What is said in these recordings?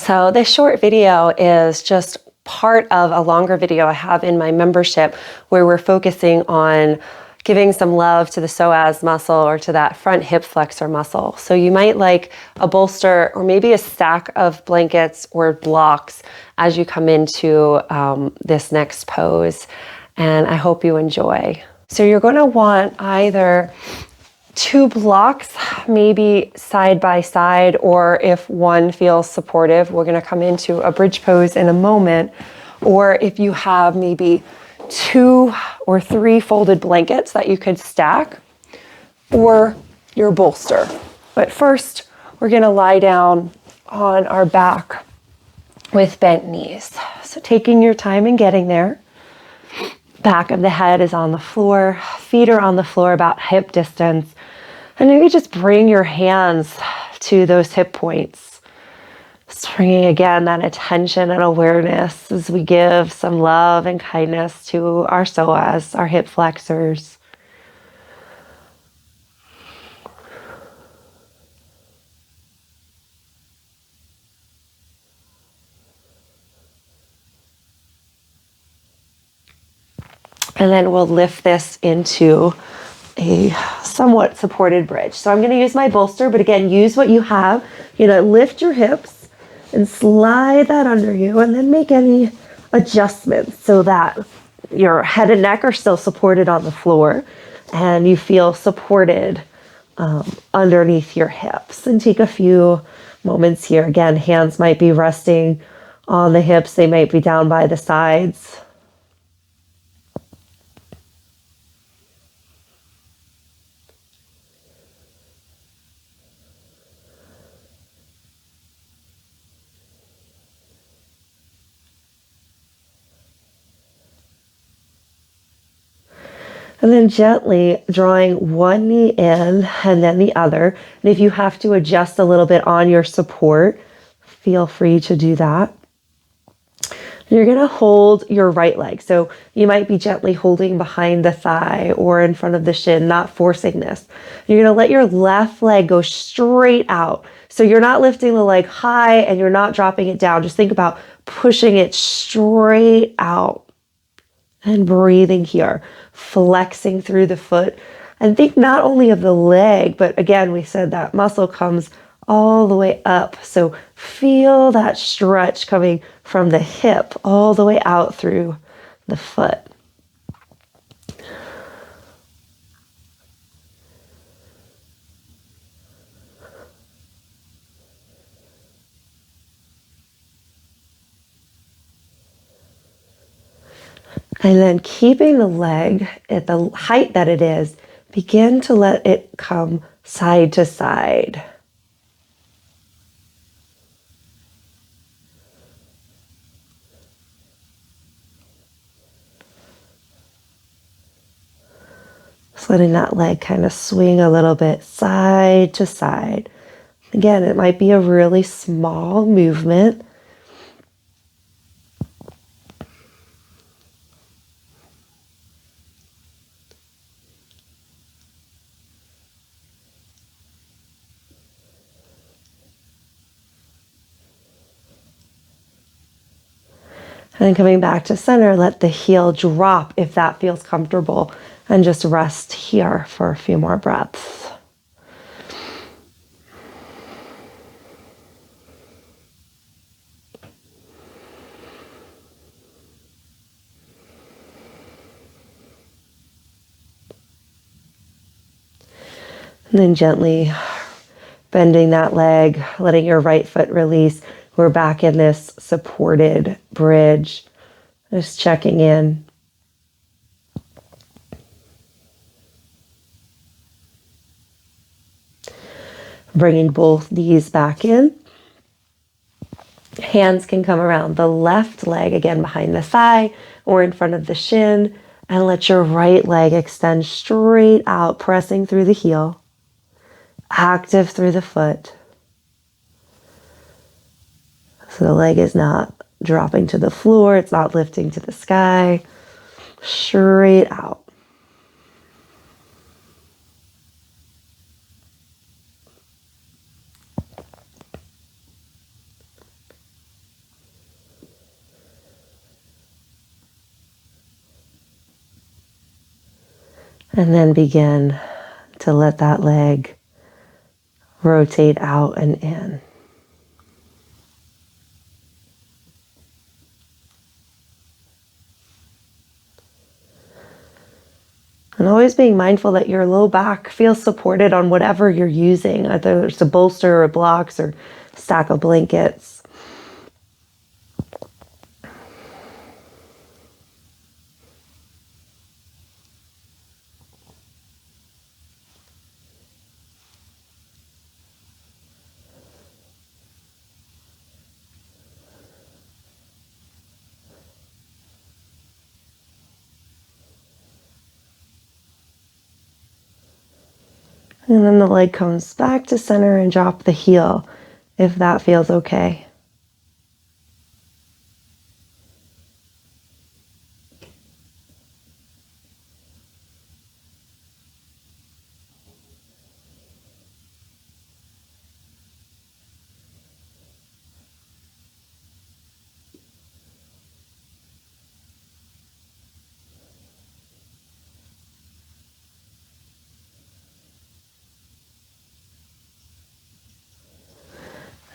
So this short video is just part of a longer video I have in my membership where we're focusing on giving some love to the psoas muscle or to that front hip flexor muscle. So you might like a bolster or maybe a stack of blankets or blocks as you come into this next pose. And I hope you enjoy. So you're going to want either 2 blocks, maybe side by side, or if one feels supportive, we're going to come into a bridge pose in a moment. Or if you have maybe 2 or 3 folded blankets that you could stack, or your bolster. But first, we're going to lie down on our back with bent knees. So taking your time in getting there. Back of the head is on the floor, feet are on the floor about hip distance. And maybe just bring your hands to those hip points. Just bringing again that attention and awareness as we give some love and kindness to our psoas, our hip flexors. And then we'll lift this into a somewhat supported bridge. So I'm going to use my bolster, but again, use what you have. You know, lift your hips and slide that under you, and then make any adjustments so that your head and neck are still supported on the floor and you feel supported underneath your hips. And take a few moments here. Again, hands might be resting on the hips. They might be down by the sides. And then gently drawing one knee in and then the other. And if you have to adjust a little bit on your support, feel free to do that. You're going to hold your right leg. So you might be gently holding behind the thigh or in front of the shin, not forcing this. You're going to let your left leg go straight out. So you're not lifting the leg high and you're not dropping it down. Just think about pushing it straight out. And breathing here, flexing through the foot. And think not only of the leg, but again, we said that muscle comes all the way up. So feel that stretch coming from the hip all the way out through the foot. And then keeping the leg at the height that it is, begin to let it come side to side. Just letting that leg kind of swing a little bit side to side. Again, it might be a really small movement. And then coming back to center, let the heel drop if that feels comfortable. And just rest here for a few more breaths. And then gently bending that leg, letting your right foot release. We're back in this supported bridge. Just checking in. Bringing both knees back in. Hands can come around the left leg, again behind the thigh or in front of the shin. And let your right leg extend straight out, pressing through the heel. Active through the foot. So the leg is not dropping to the floor. It's not lifting to the sky. Straight out. And then begin to let that leg rotate out and in. And always being mindful that your low back feels supported on whatever you're using, whether it's a bolster or blocks or stack of blankets. And then the leg comes back to center and drop the heel, if that feels okay.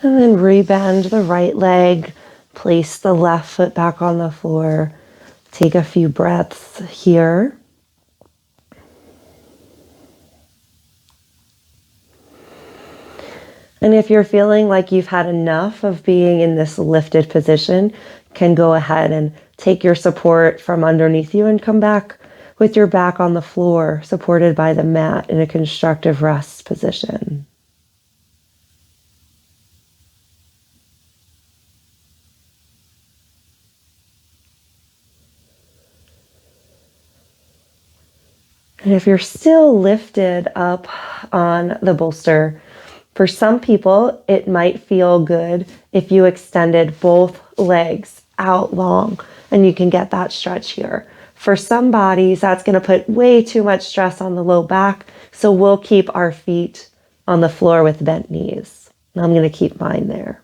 And then rebend the right leg, place the left foot back on the floor. Take a few breaths here. And if you're feeling like you've had enough of being in this lifted position, can go ahead and take your support from underneath you and come back with your back on the floor, supported by the mat in a constructive rest position. And if you're still lifted up on the bolster, for some people, it might feel good if you extended both legs out long, and you can get that stretch here. For some bodies, that's going to put way too much stress on the low back, so we'll keep our feet on the floor with bent knees. And I'm going to keep mine there.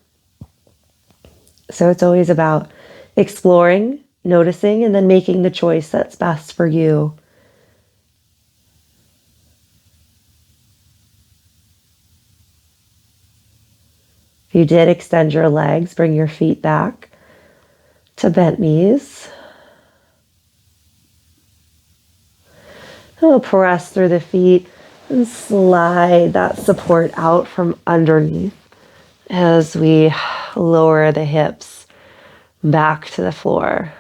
So it's always about exploring, noticing, and then making the choice that's best for you. If you did extend your legs, bring your feet back to bent knees. And we'll press through the feet and slide that support out from underneath as we lower the hips back to the floor.